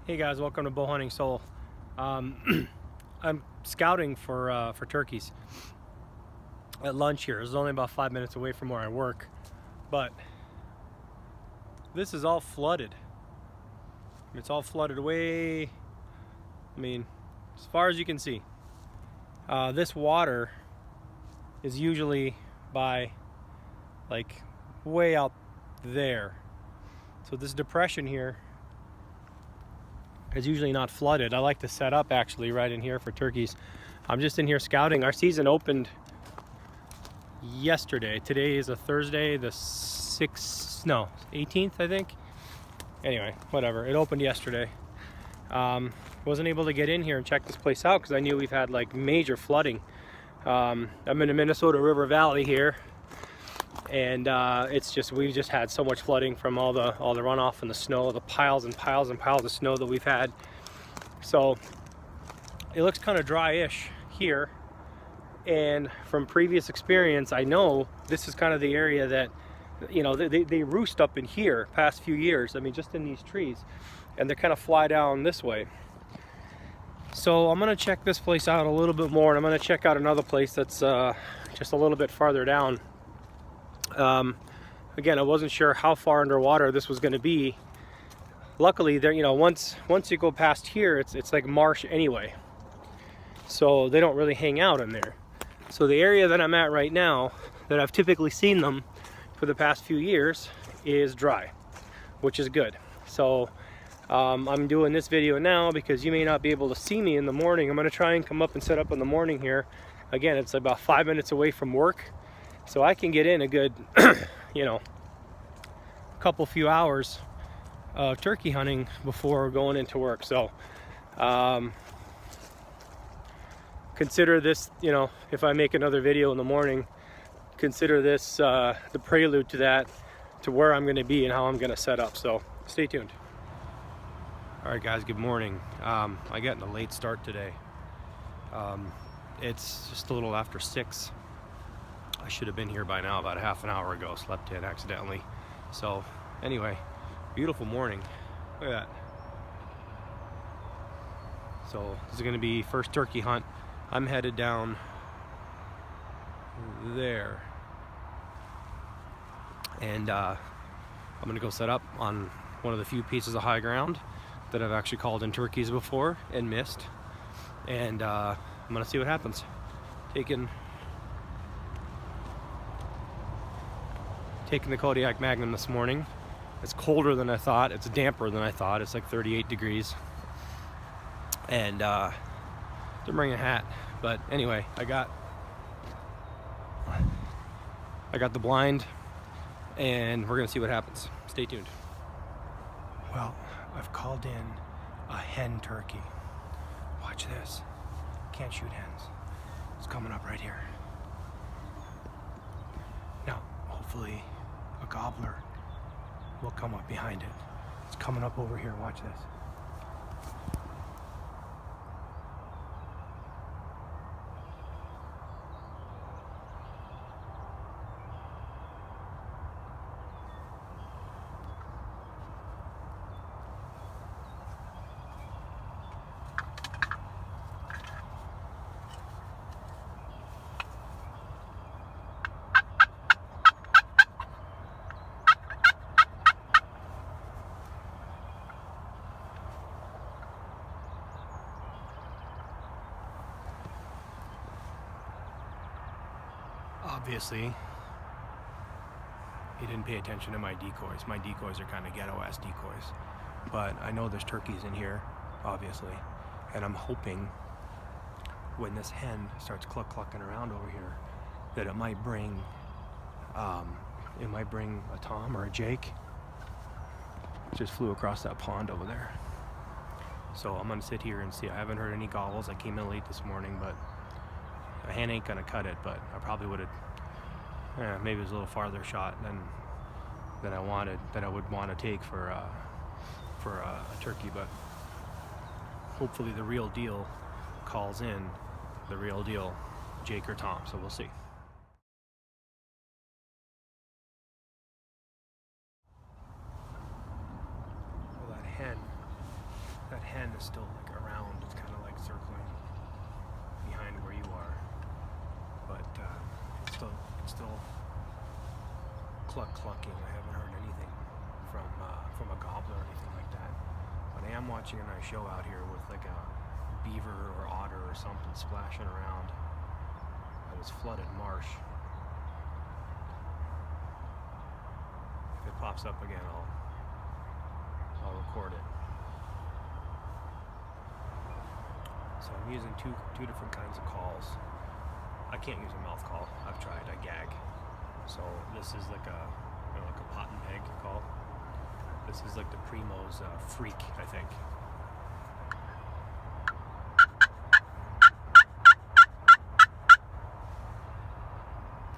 Hey guys, welcome to Bowhunting Soul. I'm scouting for turkeys at lunch here. It's only about 5 minutes away from where I work, but this is all flooded. It's all flooded away. I mean, as far as you can see. This water is usually by like way out there. So this depression here is usually not flooded. I like to set up actually right in here for turkeys. I'm just in here scouting. Our season opened yesterday. Today is a Thursday, the 18th, I think. Anyway, whatever. It opened yesterday. Wasn't able to get in here and check this place out because I knew we've had like major flooding. I'm in the Minnesota River Valley here, and we've just had so much flooding from all the runoff and the snow, the piles and piles and piles of snow that we've had. So it looks kind of dry-ish here, and from previous experience I know this is kind of the area that, you know, they roost up in here past few years. I mean, just in these trees, and they kind of fly down this way. So I'm gonna check this place out a little bit more, and I'm gonna check out another place that's just a little bit farther down. Again, I wasn't sure how far underwater this was going to be. Luckily, there, you know, once you go past here, it's like marsh anyway, so they don't really hang out in there. So the area that I'm at right now, that I've typically seen them for the past few years, is dry, which is good. So I'm doing this video now because you may not be able to see me in the morning. I'm going to try and come up and set up in the morning here. Again, it's about 5 minutes away from work, so I can get in a good you know, few hours of turkey hunting before going into work. So consider this, you know, if I make another video in the morning, consider this the prelude to that, to where I'm going to be and how I'm going to set up. So stay tuned. All right guys, good morning. I got in a late start today. It's just a little after 6. I should have been here by now, about half an hour ago. Slept in accidentally. So anyway, beautiful morning. Look at that. So this is going to be first turkey hunt. I'm headed down there, and I'm going to go set up on one of the few pieces of high ground that I've actually called in turkeys before and missed, and I'm going to see what happens. Taking the Kodiak Magnum this morning. It's colder than I thought. It's damper than I thought. It's like 38 degrees. And didn't bring a hat. But anyway, I got the blind, and we're gonna see what happens. Stay tuned. Well, I've called in a hen turkey. Watch this. Can't shoot hens. It's coming up right here. Now, hopefully a gobbler will come up behind it. It's coming up over here. Watch this. Obviously, he didn't pay attention to my decoys. My decoys are kind of ghetto-ass decoys. But I know there's turkeys in here, obviously. And I'm hoping when this hen starts clucking around over here, that it might bring a Tom or a Jake. Just flew across that pond over there. So I'm gonna sit here and see. I haven't heard any gobbles. I came in late this morning, but a hen ain't gonna cut it, but I probably would have, maybe it was a little farther shot than I would want to take for a turkey. But hopefully the real deal calls in, the real deal, Jake or Tom, so we'll see. Well, that hen is still like around. It's kind of like circling behind where you are, but it's still clucking. I haven't heard anything from a gobbler or anything like that. But I am watching a nice show out here with like a beaver or otter or something splashing around at this flooded marsh. If it pops up again, I'll record it. So I'm using two different kinds of calls. I can't use a mouth call. I've tried. I gag. So this is like a like a pot and peg call. This is like the Primo's Freak, I think.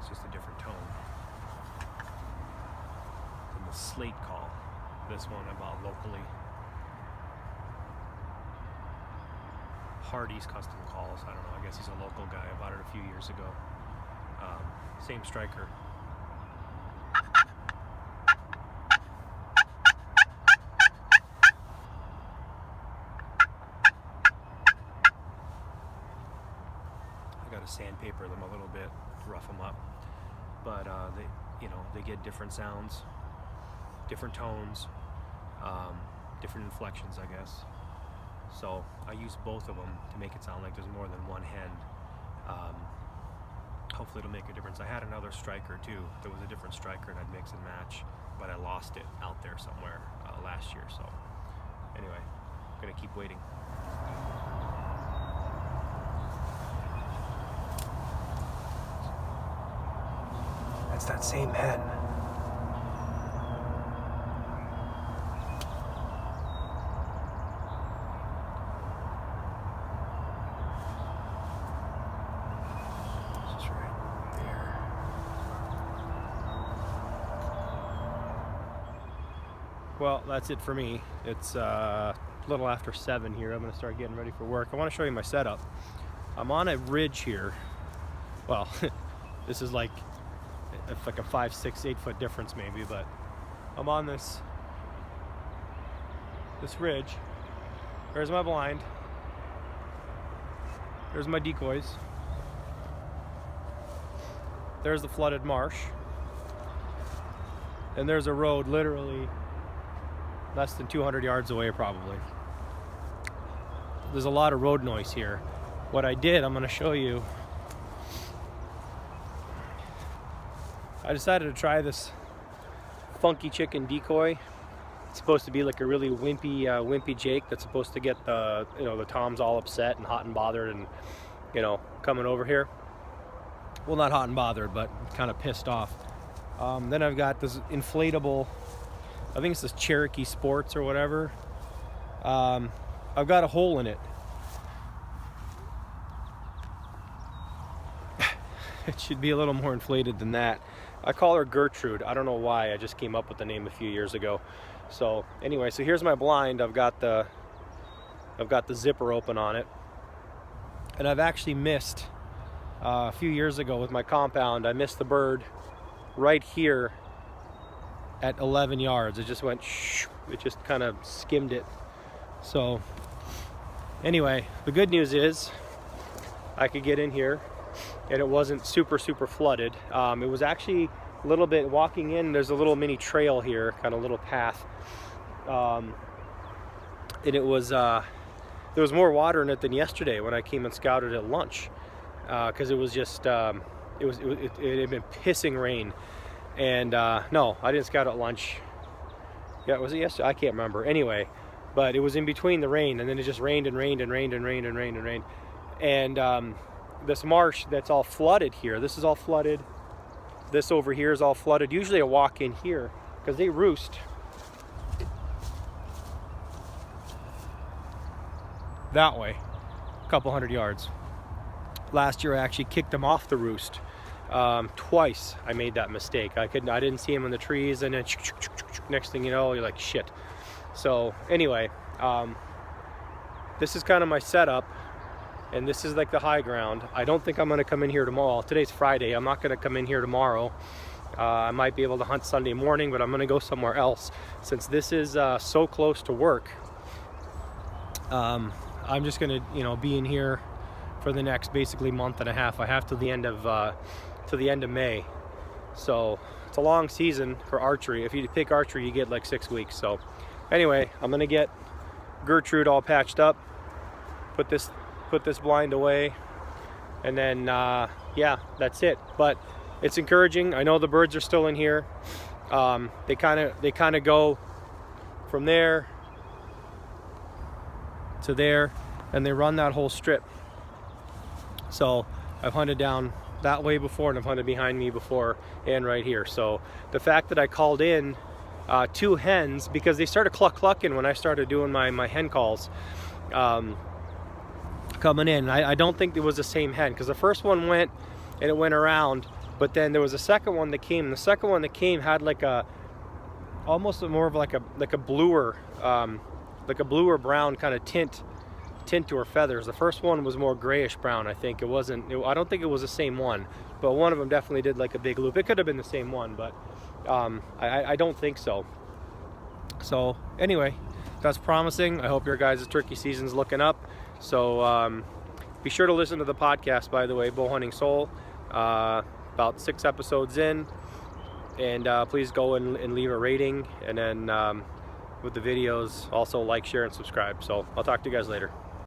It's just a different tone than the slate call. This one I bought locally. Hardy's Custom Calls. I don't know. I guess he's a local guy. I bought it a few years ago. Same striker. I got to sandpaper them a little bit to rough them up, but they get different sounds, different tones, different inflections, I guess. So I use both of them to make it sound like there's more than one hen. Hopefully it'll make a difference. I had another striker too. There was a different striker and I'd mix and match, but I lost it out there somewhere last year. So anyway, I'm gonna keep waiting. That's that same hen. Well, that's it for me. It's a little after 7 here. I'm going to start getting ready for work. I want to show you my setup. I'm on a ridge here. Well, this is like a 5, 6, 8 foot difference maybe, but I'm on this ridge. There's my blind. There's my decoys. There's the flooded marsh. And there's a road literally less than 200 yards away probably. There's a lot of road noise here. What I did, I'm going to show you. I decided to try this funky chicken decoy. It's supposed to be like a really wimpy Jake that's supposed to get the toms all upset and hot and bothered and coming over here. Well, not hot and bothered, but kind of pissed off. Then I've got this inflatable, I think it's this Cherokee Sports or whatever. I've got a hole in it. It should be a little more inflated than that. I call her Gertrude. I don't know why. I just came up with the name a few years ago. So anyway, so here's my blind. I've got the zipper open on it. And I've actually missed a few years ago with my compound. I missed the bird right here at 11 yards. It just went shh. It just kind of skimmed it. So anyway, the good news is I could get in here and it wasn't super flooded. It was actually a little bit walking in. There's a little mini trail here, kind of little path, and it was there was more water in it than yesterday when I came and scouted at lunch, because it was just it had been pissing rain. And no, I didn't scout at lunch. Yeah, was it yesterday? I can't remember. Anyway, but it was in between the rain, and then it just rained and rained and rained and rained and rained and rained. And this marsh that's all flooded here, this is all flooded. This over here is all flooded. Usually I walk in here because they roost that way, a couple hundred yards. Last year I actually kicked them off the roost. Twice I made that mistake. I didn't see them in the trees, and then next thing you know, you're like, shit. So anyway, this is kind of my setup, and this is like the high ground. I don't think I'm going to come in here tomorrow. Today's Friday. I'm not going to come in here tomorrow. I might be able to hunt Sunday morning, but I'm going to go somewhere else since this is so close to work. I'm just gonna, you know, be in here for the next basically month and a half. I have till the end of May. So it's a long season for archery. If you pick archery, you get like 6 weeks. So anyway, I'm gonna get Gertrude all patched up, put this blind away, and then yeah, that's it. But it's encouraging. I know the birds are still in here. They kind of go from there to there, and they run that whole strip. So I've hunted down that way before, and I've hunted behind me before, and right here. So the fact that I called in 2 hens, because they started clucking when I started doing my hen calls coming in. I don't think it was the same hen, because the first one went and it went around, but then there was a second one that came. The second one that came had like a almost more of like a bluer brown kind of tint to her feathers. The first one was more grayish brown. I think I don't think it was the same one, but one of them definitely did like a big loop. It could have been the same one, but I don't think so. So anyway, that's promising. I hope your guys' turkey season's looking up. So be sure to listen to the podcast, by the way, Bowhunting Soul, about 6 episodes in, and please go and leave a rating, and then with the videos, also like, share, and subscribe. So I'll talk to you guys later.